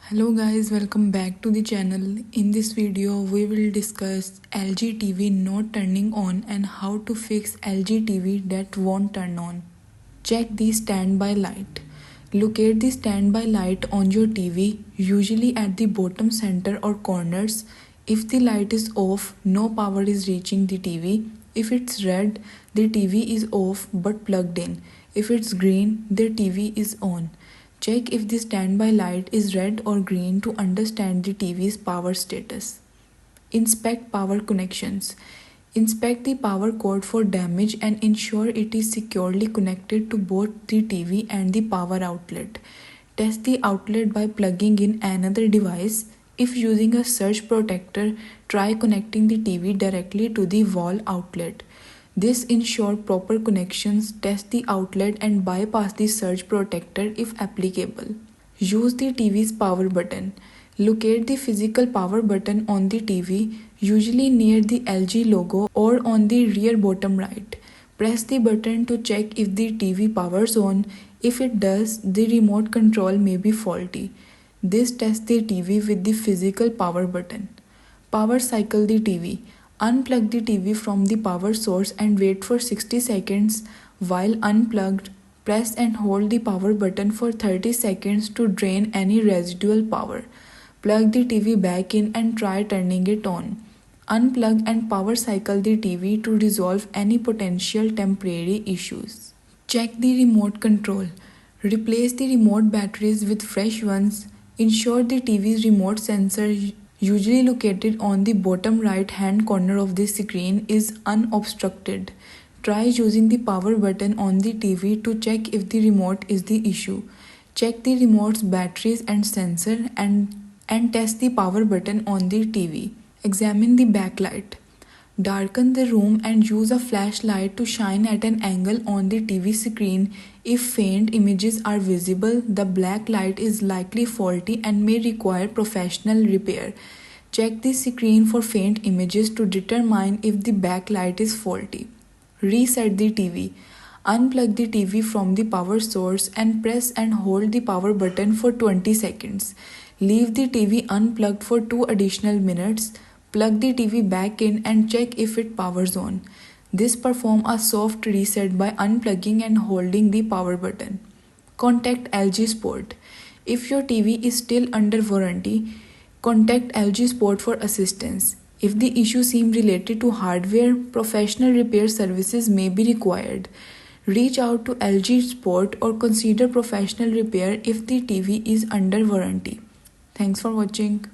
Hello guys, welcome back to the channel. In this video, we will discuss LG TV not turning on and how to fix LG TV that won't turn on. Check the standby light. Locate the standby light on your TV, usually at the bottom center or corners. If the light is off, no power is reaching the TV. If it's red, the TV is off but plugged in. If it's green, the TV is on. Check if the standby light is red or green to understand the TV's power status. Inspect power connections. Inspect the power cord for damage and ensure it is securely connected to both the TV and the power outlet. Test the outlet by plugging in another device. If using a surge protector, try connecting the TV directly to the wall outlet. This ensures proper connections. Test the outlet and bypass the surge protector if applicable. Use the TV's power button. Locate the physical power button on the TV, usually near the LG logo or on the rear bottom right. Press the button to check if the TV powers on. If it does, the remote control may be faulty. This tests the TV with the physical power button. Power cycle the TV. Unplug the TV from the power source and wait for 60 seconds. While unplugged, press and hold the power button for 30 seconds to drain any residual power. Plug the TV back in and try turning it on. Unplug and power cycle the TV to resolve any potential temporary issues. Check the remote control. Replace the remote batteries with fresh ones. Ensure the TV's remote sensor, usually located on the bottom right hand corner of the screen, is unobstructed. Try using the power button on the TV to check if the remote is the issue. Check the remote's batteries and sensor and test the power button on the TV. Examine the backlight. Darken the room and use a flashlight to shine at an angle on the TV screen. If faint images are visible, the black light is likely faulty and may require professional repair. Check the screen for faint images to determine if the backlight is faulty. Reset the TV. Unplug the TV from the power source and press and hold the power button for 20 seconds. Leave the TV unplugged for 2 additional minutes. Plug the TV back in and check if it powers on. This performs a soft reset by unplugging and holding the power button. Contact LG Sport. If your TV is still under warranty, contact LG Sport for assistance. If the issue seems related to hardware, professional repair services may be required. Reach out to LG Sport or consider professional repair if the TV is under warranty. Thanks for watching.